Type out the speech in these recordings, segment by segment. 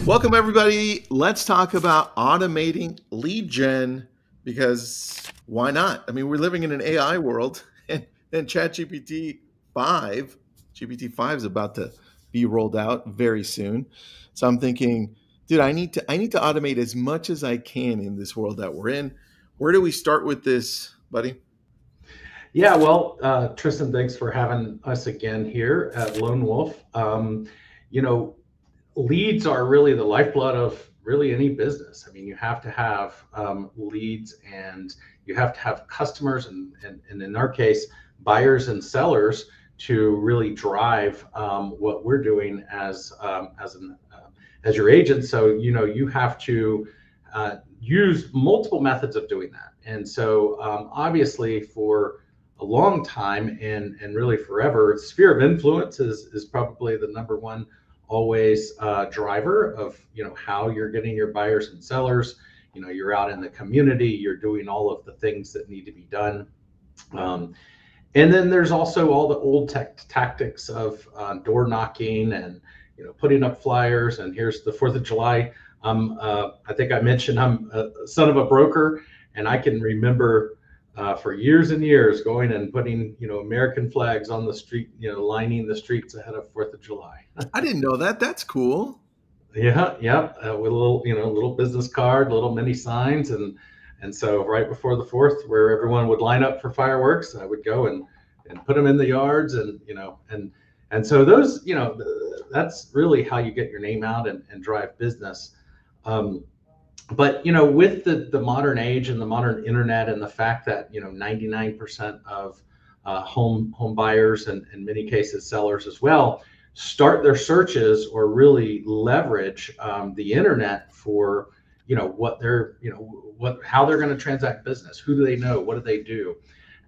Welcome, everybody. Let's talk about automating lead gen because why not? I mean, we're living in an AI world, and ChatGPT 5, GPT-5 is about to be rolled out very soon. So I'm thinking, dude, I need to automate as much as I can in this world that we're in. Where do we start with this, buddy? Yeah, well, Tristan, thanks for having us again here at Lone Wolf. You know, leads are really the lifeblood of really any business. I mean, you have to have leads, and you have to have customers, and in our case, buyers and sellers to really drive what we're doing as your agent. So you have to use multiple methods of doing that. And so obviously for a long time and really forever, sphere of influence is probably the number one always driver of how you're getting your buyers and sellers. You're out in the community, you're doing all of the things that need to be done. And then there's also all the old tactics of door knocking and putting up flyers. And here's the 4th of July. I think I mentioned I'm a son of a broker, and I can remember for years and years going and putting American flags on the street, lining the streets ahead of 4th of July. I didn't know that. That's cool. Yeah, with a little business card, little mini signs, and so right before the 4th, where everyone would line up for fireworks, I would go and put them in the yards, and so those, that's really how you get your name out and drive business. But with the modern age and the modern internet, and the fact that 99% of home buyers, and in many cases sellers as well, start their searches or really leverage the internet for how they're going to transact business. Who do they know? What do they do?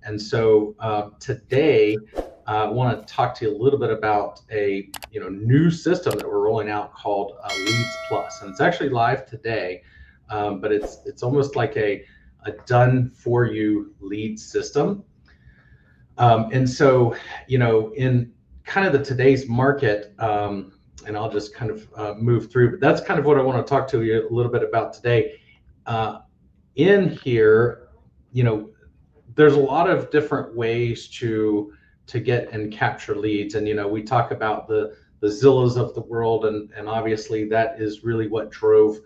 And so today I want to talk to you a little bit about a new system that we're rolling out called Leads Plus, and it's actually live today. But it's almost like a done for you lead system. And so in kind of the today's market, and I'll just kind of move through, but that's kind of what I want to talk to you a little bit about today. In here, there's a lot of different ways to get and capture leads, and we talk about the Zillows of the world, and obviously that is really what drove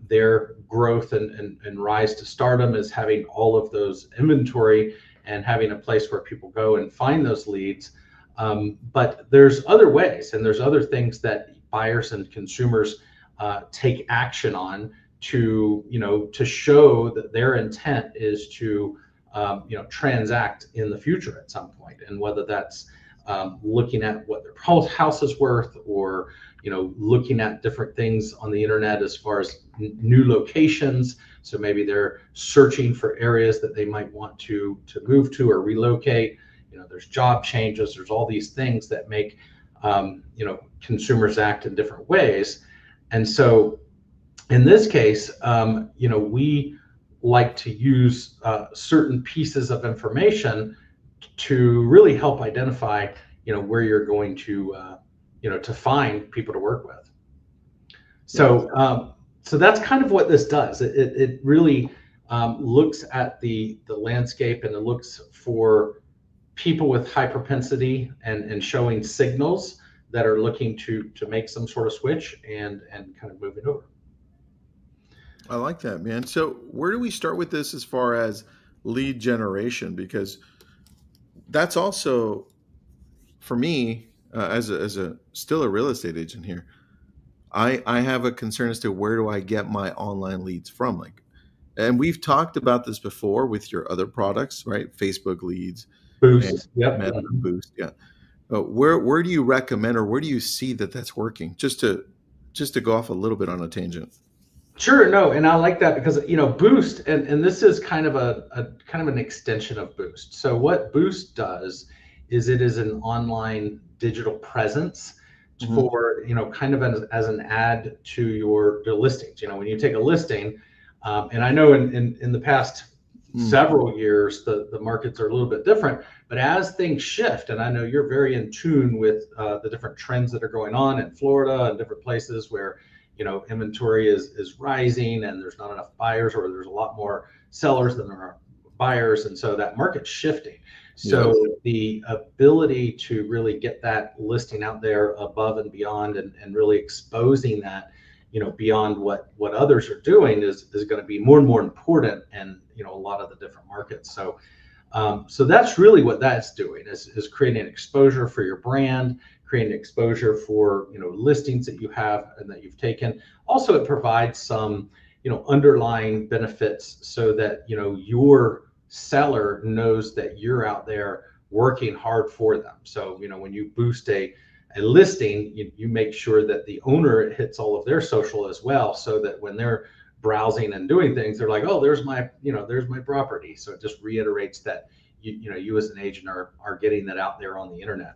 their growth and rise to stardom, is having all of those inventory and having a place where people go and find those leads. But there's other ways, and there's other things that buyers and consumers take action on to show that their intent is to transact in the future at some point, and whether that's looking at what their house is worth, or looking at different things on the internet as far as new locations. So maybe they're searching for areas that they might want to move to or relocate. There's job changes. There's all these things that make consumers act in different ways. And so in this case, we like to use certain pieces of information to really help identify where you're going to to find people to work with. So so that's kind of what this does. It really looks at the landscape, and it looks for people with high propensity and showing signals that are looking to make some sort of switch and kind of move it over. I like that, man. So where do we start with this as far as lead generation? Because that's also, for me, as a still a real estate agent here, I have a concern as to where do I get my online leads from? And we've talked about this before with your other products, right? Facebook leads, Boost, yep. Meta Boost, yeah. Where do you recommend, or where do you see that that's working? Just to go off a little bit on a tangent. Sure, no, and I like that because Boost, and this is kind of a kind of an extension of Boost. So what Boost does is it is an online digital presence for kind of as an add to your listings. When you take a listing, and I know in the past several years the markets are a little bit different, but as things shift, and I know you're very in tune with the different trends that are going on in Florida and different places where inventory is rising and there's not enough buyers, or there's a lot more sellers than there are buyers, and so that market's shifting. Yep. So the ability to really get that listing out there above and beyond, and really exposing that, beyond what others are doing is going to be more and more important, and a lot of the different markets. So that's really what that's doing, is creating exposure for your brand, creating exposure for listings that you have and that you've taken. Also, it provides some underlying benefits so that your seller knows that you're out there working hard for them. So when you boost a listing, you make sure that the owner hits all of their social as well, so that when they're browsing and doing things, they're like, oh, there's my property. So it just reiterates that you as an agent are getting that out there on the internet.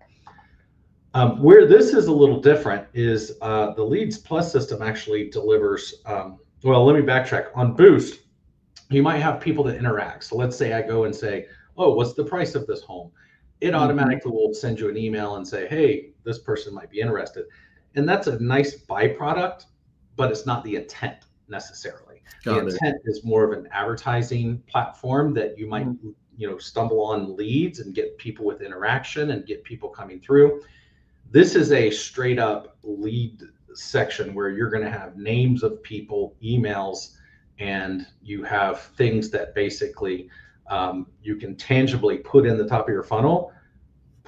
Where this is a little different is the Leads Plus system actually delivers. Well, let me backtrack. On Boost, you might have people that interact. So let's say I go and say, oh, what's the price of this home? It automatically will send you an email and say, hey, this person might be interested. And that's a nice byproduct, but it's not the intent necessarily. The intent is more of an advertising platform that you might stumble on leads and get people with interaction and get people coming through. This is a straight up lead section where you're going to have names of people, emails, and you have things that basically you can tangibly put in the top of your funnel,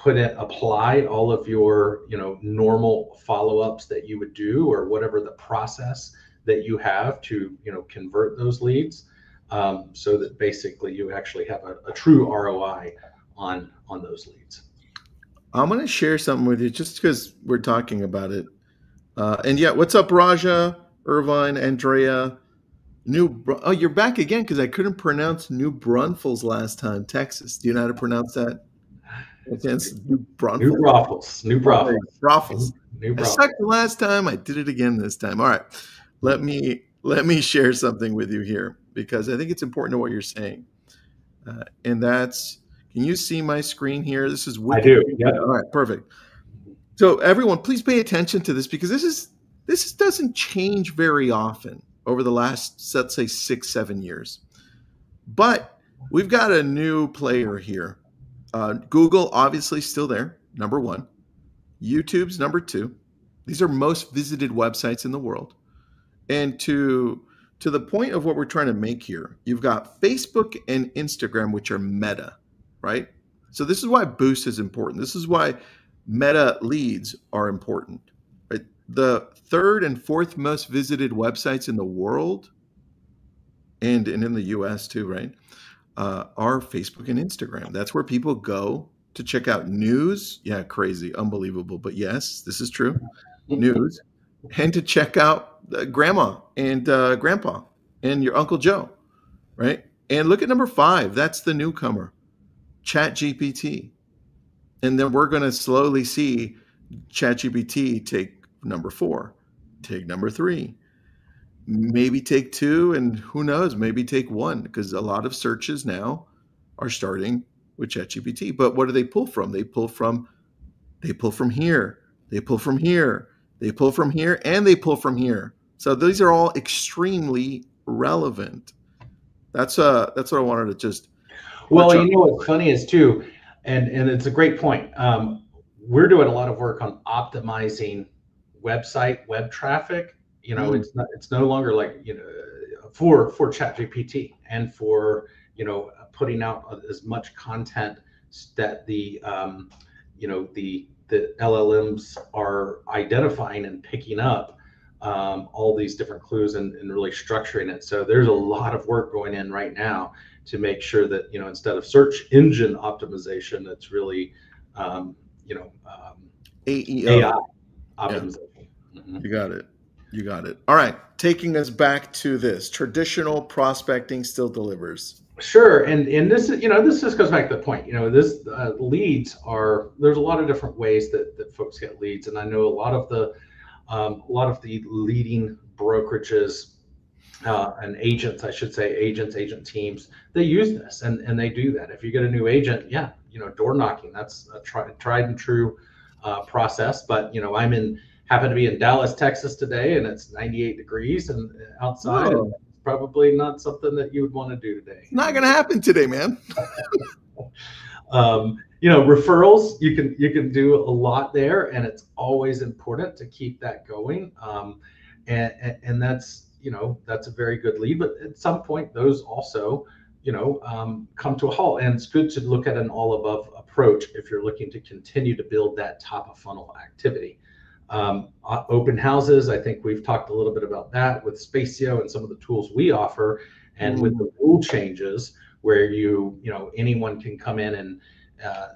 apply all of your normal follow-ups that you would do, or whatever the process that you have to convert those leads, so that basically you actually have a true ROI on those leads. I'm going to share something with you just because we're talking about it. And yeah, what's up, Raja, Irvine, Andrea? Oh, you're back again, because I couldn't pronounce New Braunfels last time. Texas. Do you know how to pronounce that? New Braunfels. New Braunfels. I sucked the last time. I did it again this time. All right. Let me share something with you here, because I think it's important to what you're saying. And that's, can you see my screen here? This is wicked. I do. Yeah. All right, perfect. So everyone, please pay attention to this, because this doesn't change very often over the last, let's say, 6-7 years. But we've got a new player here. Google, obviously, still there, number one. YouTube's number two. These are most visited websites in the world. And to the point of what we're trying to make here, you've got Facebook and Instagram, which are Meta, right? So this is why Boost is important. This is why Meta leads are important. Right? The third and fourth most visited websites in the world, and in the US too, right, are Facebook and Instagram. That's where people go to check out news. Yeah, crazy, unbelievable. But yes, this is true. News. And to check out grandma and grandpa and your Uncle Joe, right? And look at number 5. That's the newcomer, ChatGPT. And then we're going to slowly see ChatGPT take number 4, take number 3, maybe take 2, and who knows, maybe take 1, because a lot of searches now are starting with ChatGPT. But what do they pull from? They pull from here, they pull from here, they pull from here, and they pull from here. So these are all extremely relevant. That's what I wanted to just. Well, what's funny is too, and it's a great point. We're doing a lot of work on optimizing web traffic. It's no longer like for ChatGPT and for putting out as much content that the LLMs are identifying and picking up all these different clues and really structuring it. So there's a lot of work going in right now to make sure that instead of search engine optimization, it's really AEO. AI optimization. Yeah. You got it. All right, taking us back to this, traditional prospecting still delivers. Sure, and this is this just goes back to the point. This leads are, there's a lot of different ways that folks get leads, and I know a lot of the leading brokerages and agents, I should say, agent teams, they use this and they do that. If you get a new agent, door knocking, that's a tried and true process. But I'm in happen to be in Dallas, Texas today, and it's 98 degrees and outside, and Oh, it's probably not something that you would want to do today. it's not going to happen today, man. Referrals, you can do a lot there, and it's always important to keep that going. And that's a very good lead, but at some point those also come to a halt, and it's good to look at an all above approach if you're looking to continue to build that top of funnel activity. Open houses, I think we've talked a little bit about that with Spacio and some of the tools we offer, and with the rule changes where anyone can come in and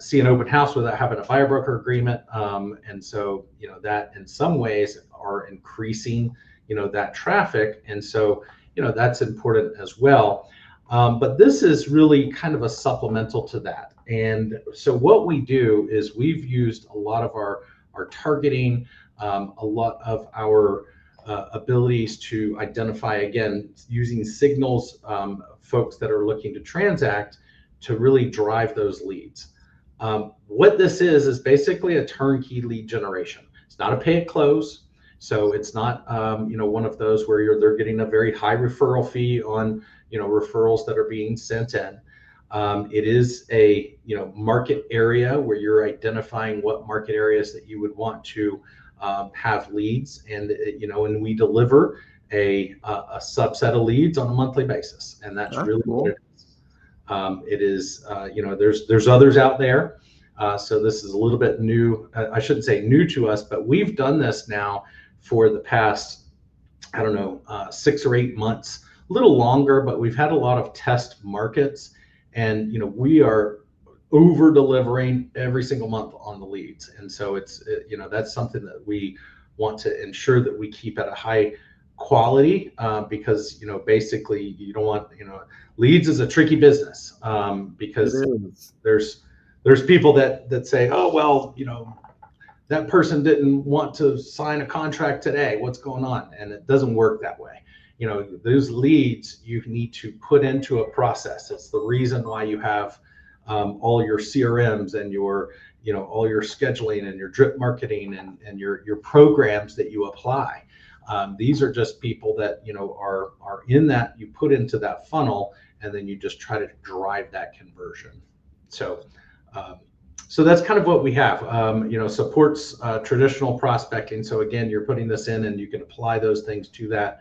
see an open house without having a buyer broker agreement. And so, that in some ways are increasing, that traffic. And so, that's important as well. But this is really kind of a supplemental to that. And so what we do is we've used a lot of our targeting, a lot of our abilities to identify, again, using signals, folks that are looking to transact to really drive those leads. What this is basically a turnkey lead generation. It's not a pay at close. So it's not, one of those where they're getting a very high referral fee on, referrals that are being sent in. It is a, market area where you're identifying what market areas that you would want to have leads, and and we deliver a subset of leads on a monthly basis, and that's really Cool. what it is. There's others out there, so this is a little bit new. I shouldn't say new to us, but we've done this now for the past, 6 or 8 months, a little longer, but we've had a lot of test markets, and we are over delivering every single month on the leads. And so that's something that we want to ensure that we keep at a high quality, because basically you don't want, leads is a tricky business, because there's people that say, oh well, that person didn't want to sign a contract today, what's going on? And it doesn't work that way. Those leads you need to put into a process. It's the reason why you have all your CRMs and your all your scheduling and your drip marketing and your programs that you apply. These are just people that are in that you put into that funnel, and then you just try to drive that conversion. So that's kind of what we have. Supports traditional prospecting. So again, you're putting this in, and you can apply those things to that.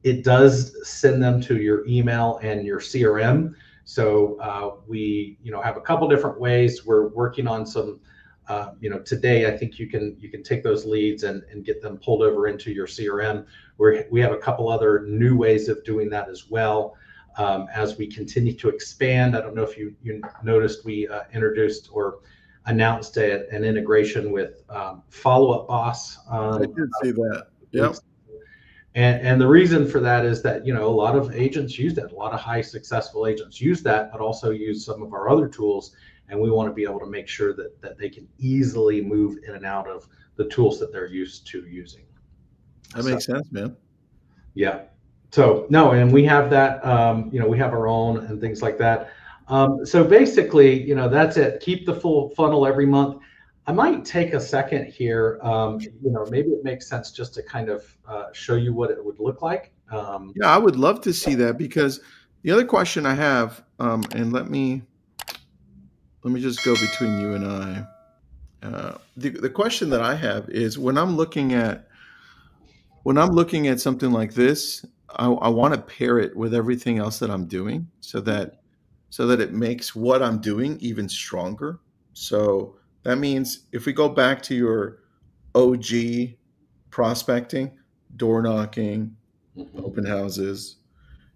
It does send them to your email and your CRM. So we have a couple different ways. We're working on some. Today I think you can take those leads and get them pulled over into your CRM. We have a couple other new ways of doing that as well. As we continue to expand, I don't know if you noticed, we introduced or announced an integration with Follow Up Boss. I did see that. Yep. And the reason for that is that a lot of agents use that. A lot of high successful agents use that, but also use some of our other tools. And we want to be able to make sure that they can easily move in and out of the tools that they're used to using. That makes sense, man. Yeah. So no, and we have that. We have our own and things like that. So basically, that's it. Keep the full funnel every month. I might take a second here. Maybe it makes sense just to kind of show you what it would look like. Yeah, I would love to see that, because the other question I have, and let me just go between you and I. The question that I have is, when I'm looking at something like this, I want to pair it with everything else that I'm doing, so that it makes what I'm doing even stronger. So that means if we go back to your OG prospecting, door knocking, open houses,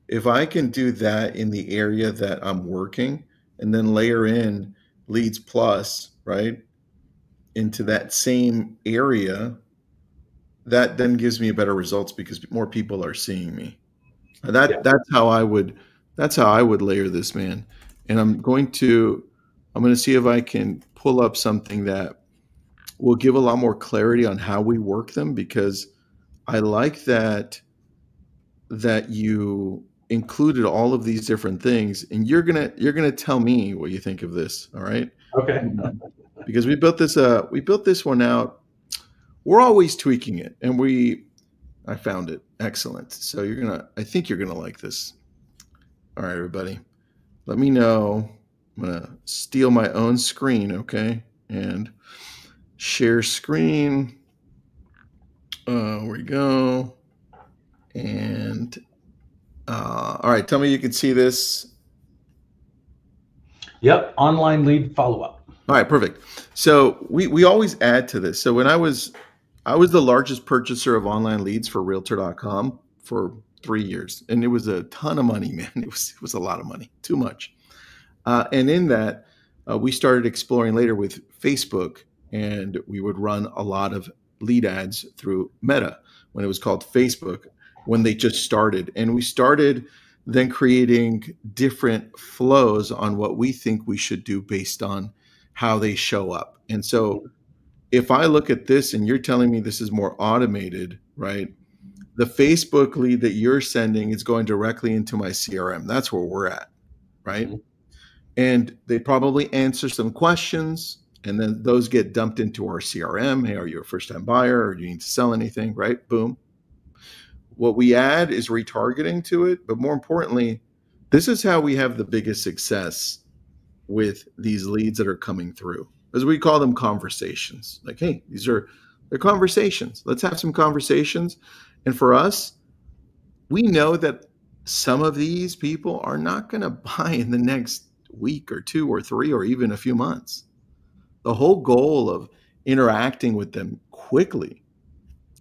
if I can do that in the area that I'm working, and then layer in leads plus, right, into that same area, that then gives me better results because more people are seeing me. That's how I would layer this, man. And I'm going to see if I can pull up something that will give a lot more clarity on how we work them, because I like that you included all of these different things, and you're gonna tell me what you think of this. All right. Okay. Because we built this one out. we're always tweaking it, and I found it excellent. So I think you're gonna like this. All right, everybody, let me know. I'm gonna steal my own screen, okay, and share screen. Where we go. And all right, tell me you can see this. Yep, online lead follow-up. All right, perfect. So we always add to this. So when I was the largest purchaser of online leads for realtor.com for 3 years, and it was a ton of money, man. It was a lot of money, too much. And in that, we started exploring later with Facebook, and we would run a lot of lead ads through Meta when it was called Facebook, when they just started. And we started then creating different flows on what we think we should do based on how they show up. And so if I look at this and you're telling me this is more automated, right? The Facebook lead that you're sending is going directly into my CRM. That's where we're at, right? Mm-hmm. And they probably answer some questions, and then those get dumped into our CRM. Hey, are you a first-time buyer, or do you need to sell anything, right? Boom. What we add is retargeting to it, but more importantly, this is how we have the biggest success with these leads that are coming through, as we call them conversations. Like, hey, they're conversations. Let's have some conversations. And for us, we know that some of these people are not going to buy in the next week or 2 or 3 or even a few months. The whole goal of interacting with them quickly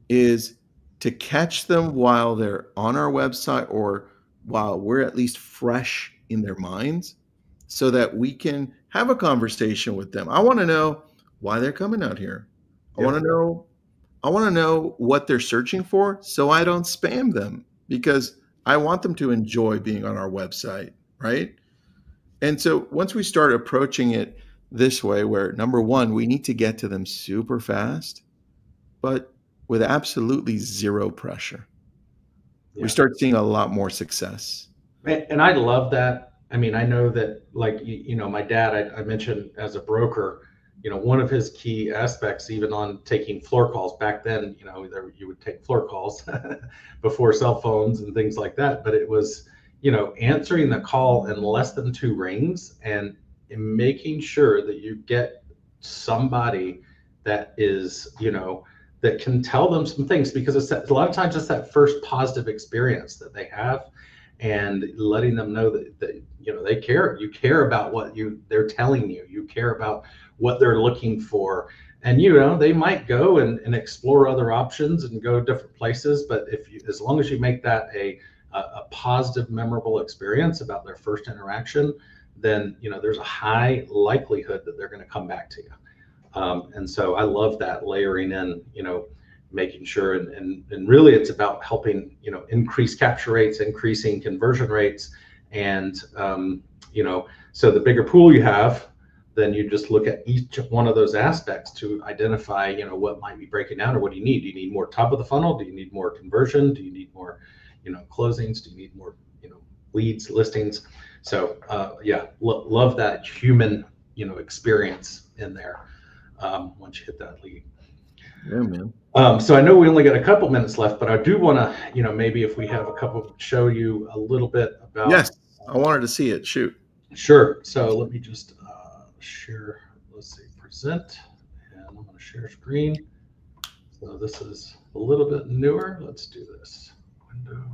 is to catch them while they're on our website or while we're at least fresh in their minds, so that we can have a conversation with them. I want to know why they're coming out here. I want to know what they're searching for, so I don't spam them, because I want them to enjoy being on our website, right? And so once we start approaching it this way, where number one, we need to get to them super fast, but with absolutely zero pressure, we start seeing a lot more success. And I love that. I mean, I know that, like, my dad, I mentioned as a broker, one of his key aspects, even on taking floor calls back then, you would take floor calls before cell phones and things like that. But it was, answering the call in less than 2 rings and making sure that you get somebody that is, that can tell them some things, because a lot of times it's that first positive experience that they have, and letting them know that they care. You care about what they're telling you. You care about what they're looking for, and they might go and explore other options and go different places. But as long as you make that a positive, memorable experience about their first interaction, then there's a high likelihood that they're going to come back to you. And so I love that layering in, making sure, and really it's about helping, increase capture rates, increasing conversion rates. And, so the bigger pool you have, then you just look at each one of those aspects to identify, what might be breaking down, or what do you need? Do you need more top of the funnel? Do you need more conversion? Do you need more, closings? Do you need more, leads, listings? So love that human, experience in there. Once you hit that lead. Yeah, man. So I know we only got a couple minutes left, but I do want to, maybe if we have a couple, show you a little bit about. Yes, I wanted to see it. Shoot. Sure. So let me just share. Let's see, present, and I'm going to share screen. So this is a little bit newer. Let's do this. Window.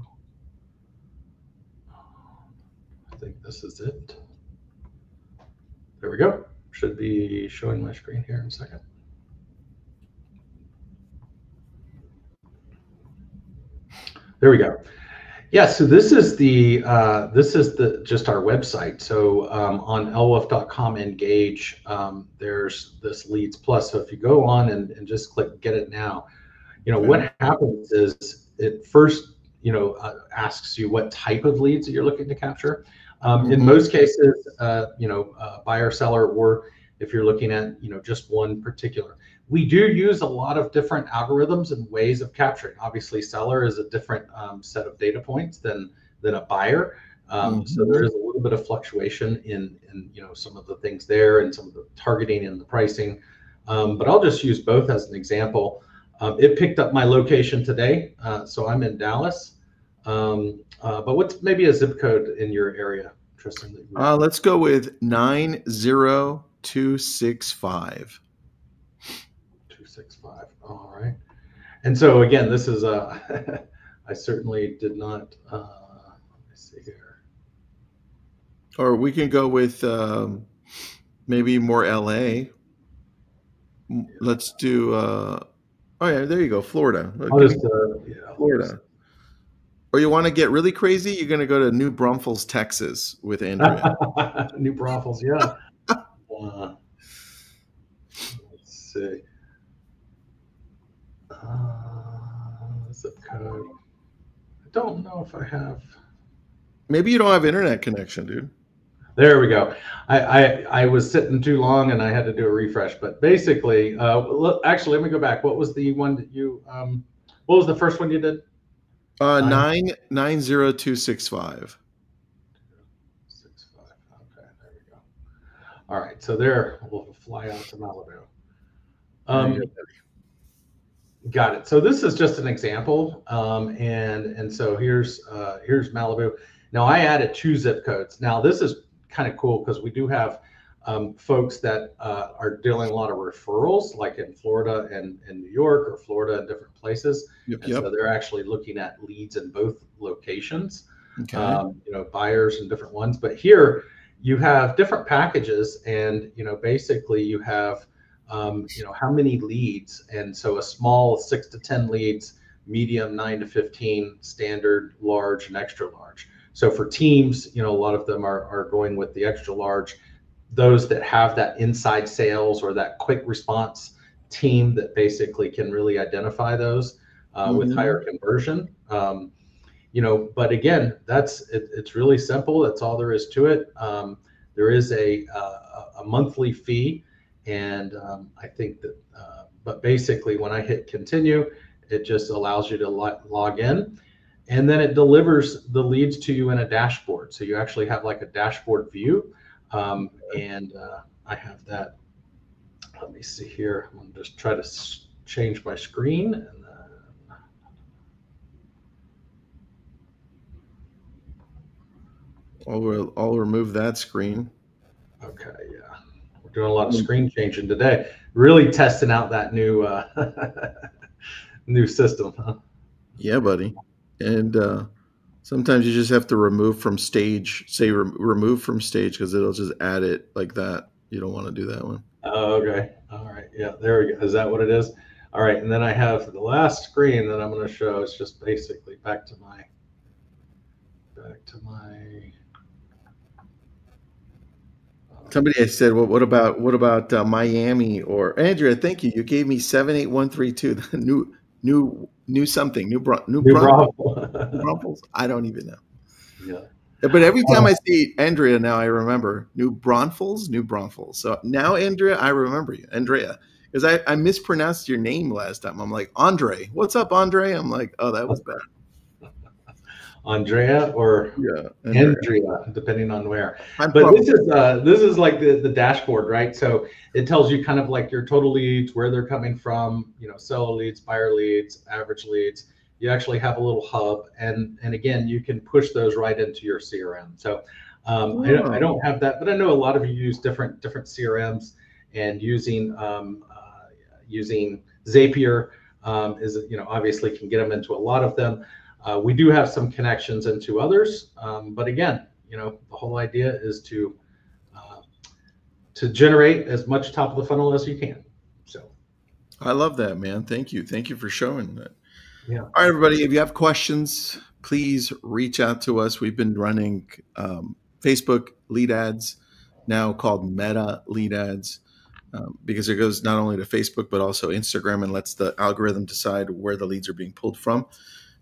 I think this is it. There we go. Should be showing my screen here in a second. There we go. Yeah, so this is the just our website. So on lwolf.com engage, there's this leads plus. So if you go on and just click get it now, what happens is it first asks you what type of leads that you're looking to capture. In most cases, buyer, seller, or if you're looking at just one particular. We do use a lot of different algorithms and ways of capturing. Obviously, seller is a different set of data points than a buyer. So there is a little bit of fluctuation in some of the things there, and some of the targeting and the pricing. But I'll just use both as an example. It picked up my location today, so I'm in Dallas. But what's maybe a zip code in your area, Tristan? That you Let's go with 90265. 265. All right. And so again, this is I certainly did not. Let me see here. Or we can go with maybe more LA. Let's do. Oh yeah, there you go, Florida. I'll Give me just yeah. Florida. Or you want to get really crazy? You're going to go to New Braunfels, Texas, with Andrea. New Braunfels, yeah. Let's see. Zip code. I don't know if I have. Maybe you don't have internet connection, dude. There we go. I was sitting too long and I had to do a refresh. But basically, actually, let me go back. What was the one that you? What was the first one you did? 90265. 65. Okay, there we go. All right, so there we'll fly out to Malibu. Got it. So this is just an example, and so here's Malibu. Now I added 2 zip codes. Now this is kind of cool because we do have folks that are doing a lot of referrals, like in Florida and New York, or Florida and different places. Yep. So they're actually looking at leads in both locations. Okay. Buyers and different ones. But here you have different packages, and basically you have how many leads, and so a small 6 to 10 leads, medium 9 to 15, standard, large, and extra large. So for teams, a lot of them are going with the extra large. Those that have that inside sales or that quick response team that basically can really identify those with higher conversion. But again, it's really simple. That's all there is to it. There is a monthly fee, and I think that, but basically when I hit continue, it just allows you to log in, and then it delivers the leads to you in a dashboard. So you actually have like a dashboard view, and I have that. Let me see here. I'm gonna just try to change my screen, and then I'll remove that screen. okay, yeah, we're doing a lot of screen changing today. Really testing out that new new system, huh? Yeah, buddy. And sometimes you just have to remove from stage. Say remove from stage because it'll just add it like that. You don't want to do that one. Oh, okay. All right. Yeah, there we go. Is that what it is? All right. And then I have the last screen that I'm going to show. It's just basically back to my. Somebody said, "Well, what about Miami or Andrea? Thank you. You gave me 78132. New something. New Braunfels. I don't even know. Yeah. But every time I see Andrea now, I remember New Braunfels. So now, Andrea, I remember you, Andrea, because I mispronounced your name last time. I'm like, Andre. What's up, Andre? I'm like, oh, that was bad. Andrea or Andrea, depending on where. But this is like the dashboard, right? So it tells you kind of like your total leads, where they're coming from, seller leads, buyer leads, average leads. You actually have a little hub, and again, you can push those right into your CRM. So I don't have that, but I know a lot of you use different CRMs, and using Zapier is obviously can get them into a lot of them. We do have some connections into others, but again, the whole idea is to generate as much top of the funnel as you can. So I love that, man. Thank you for showing that. Yeah. All right, everybody, if you have questions, please reach out to us. We've been running Facebook lead ads, now called Meta lead ads, because it goes not only to Facebook but also Instagram, and lets the algorithm decide where the leads are being pulled from.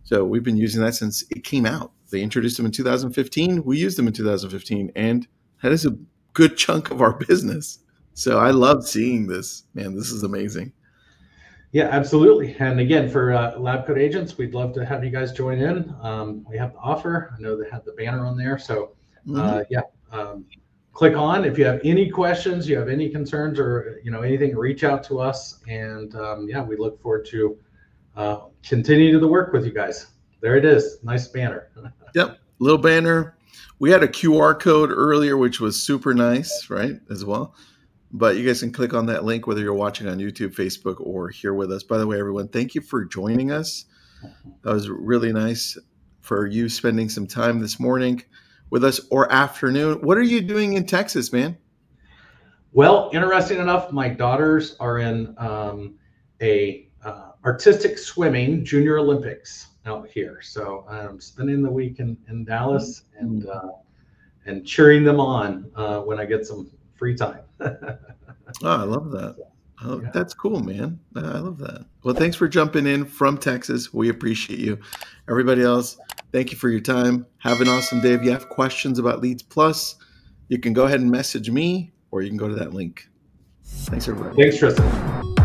So we've been using that since it came out. They introduced them in 2015. We used them in 2015, and that is a good chunk of our business. So I love seeing this, man. This is amazing. Yeah, absolutely. And again, for Lab Code agents, we'd love to have you guys join in. We have the offer. I know they have the banner on there. So click on. If you have any questions, you have any concerns, or anything, reach out to us. And yeah, we look forward to continue to work with you guys. There it is. Nice banner. Yep, little banner. We had a QR code earlier, which was super nice, right, as well. But you guys can click on that link whether you're watching on YouTube, Facebook, or here with us. By the way, everyone, thank you for joining us. That was really nice for you spending some time this morning with us, or afternoon. What are you doing in Texas, man? Well, interesting enough, my daughters are in a artistic swimming junior Olympics out here. So I'm spending the week in Dallas and cheering them on when I get some free time. Oh, I love that. Oh, yeah. That's cool, man. I love that. Well, thanks for jumping in from Texas. We appreciate you. Everybody else, thank you for your time. Have an awesome day. If you have questions about Leads Plus, you can go ahead and message me, or you can go to that link. Thanks, everybody. Thanks, Tristan.